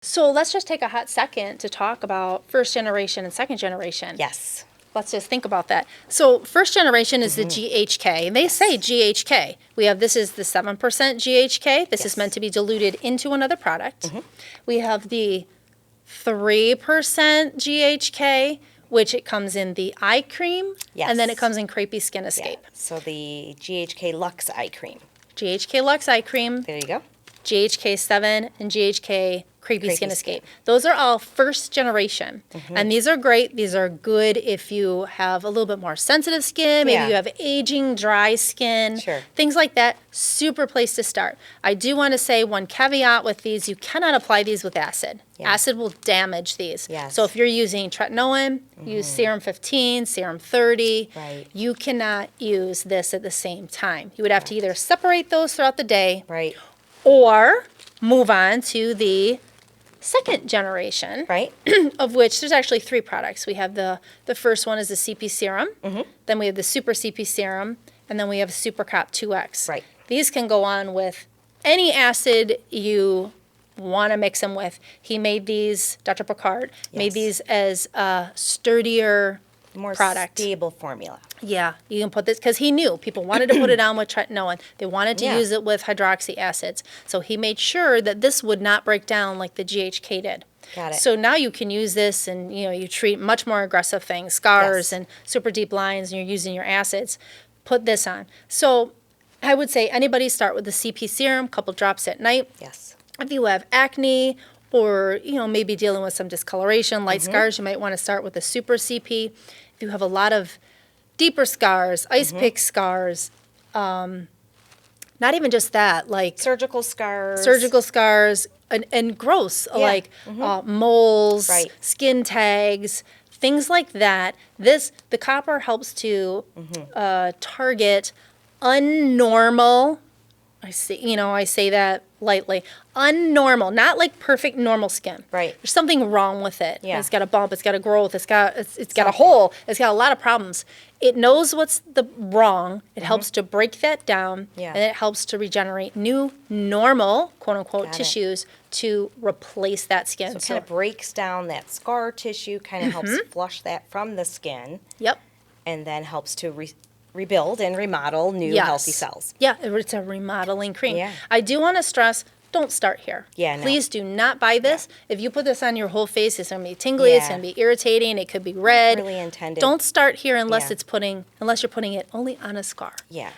So let's just take a hot second to talk about first generation and second generation. Yes. Let's just think about that. So first generation is the ghk. And they say ghk. This is the 7% ghk. This is meant to be diluted into another product. We have the 3% ghk, which it comes in the eye cream. Yes. And then it comes in Crepey Skin Escape. Yeah. So the ghk Luxe Eye Cream. ghk Luxe Eye Cream. There you go. ghk 7 and ghk Crepey Skin Escape. Those are all first generation. And these are great. These are good if you have a little bit more sensitive skin, maybe you have aging, dry skin, things like that. Super place to start. I do want to say one caveat with these, you cannot apply these with acid. Acid will damage these. So if you're using tretinoin, use Serum 15, Serum 30. You cannot use this at the same time. You would have to either separate those throughout the day or move on to the second generation, of which there's actually 3 products. We have the first one is the CP Serum, then we have the Super CP Serum, and then we have Super Cop 2X. These can go on with any acid you want to mix them with. He made these, Dr. Picard, made these as a sturdier more product. Stable formula. Yeah, you can put this, because he knew people wanted to put it on with tretinoin. They wanted to use it with hydroxy acids. So he made sure that this would not break down like the GHK did. Got it. So now you can use this and, you treat much more aggressive things, scars and super deep lines, and you're using your acids. Put this on. So I would say anybody start with the CP Serum, couple drops at night. If you have acne or, maybe dealing with some discoloration, light scars, you might want to start with the Super CP. If you have a lot of deeper scars, ice pick scars, not even just that, like surgical scars, and gross, like moles, skin tags, things like that. The copper helps to target unnormal. I say that lightly. Unnormal, not like perfect normal skin. There's something wrong with it. It's got a bump, it's got a growth, it's got a hole, it's got a lot of problems. It knows what's the wrong. It helps to break that down, and it helps to regenerate new normal, quote unquote, tissues to replace that skin. So it kind of breaks down that scar tissue, kind of helps flush that from the skin. And then helps to rebuild and remodel new healthy cells. It's a remodeling cream. I do want to stress, don't start here. Please do not buy this. If you put this on your whole face, it's going to be tingly, it's going to be irritating, it could be red. Really intended. Don't start here unless you're putting it only on a scar.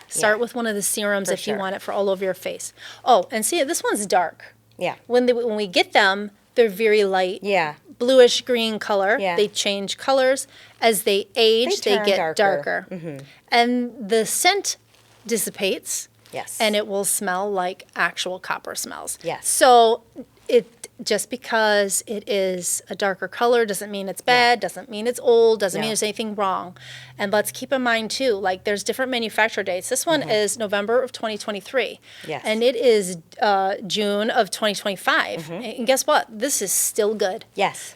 Start with one of the serums if you want it for all over your face. Oh, and see, this one's dark. When we get them, they're very light. Bluish green color. They change colors. As they age, they get darker. And the scent dissipates. And it will smell like actual copper smells. So just because it is a darker color doesn't mean it's bad, doesn't mean it's old, doesn't mean there's anything wrong. And let's keep in mind too, like there's different manufacturer dates. This one is November of 2023. And it is June of 2025. And guess what? This is still good.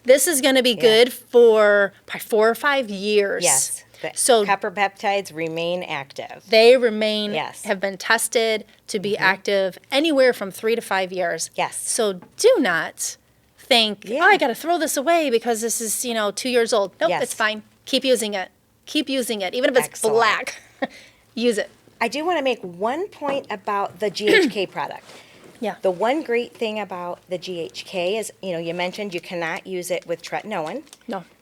This is going to be good for probably 4 or 5 years. So copper peptides remain active. They remain, have been tested to be active anywhere from 3 to 5 years. So do not think, oh, I got to throw this away because this is, 2 years old. Nope, it's fine. Keep using it. Keep using it. Even if it's black, use it. I do want to make one point about the GHK product. The one great thing about the GHK is, you mentioned you cannot use it with tretinoin.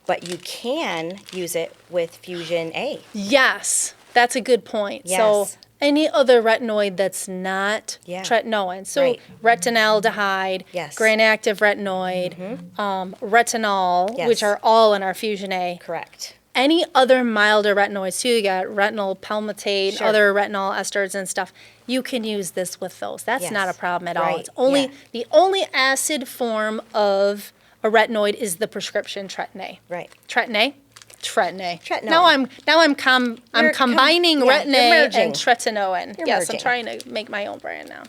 But you can use it with Fusion A. Yes, that's a good point. So any other retinoid that's not tretinoin, so retinaldehyde, gram-active retinoid, retinol, which are all in our Fusion A. Any other milder retinoids too, you got retinol palmitate, other retinol esters and stuff, you can use this with those. That's not a problem at all. It's only the only acid form of a retinoid is the prescription Tretinoin. Tretinoin. Now I'm combining Retin-A and tretinoin. Yes, I'm trying to make my own brand now.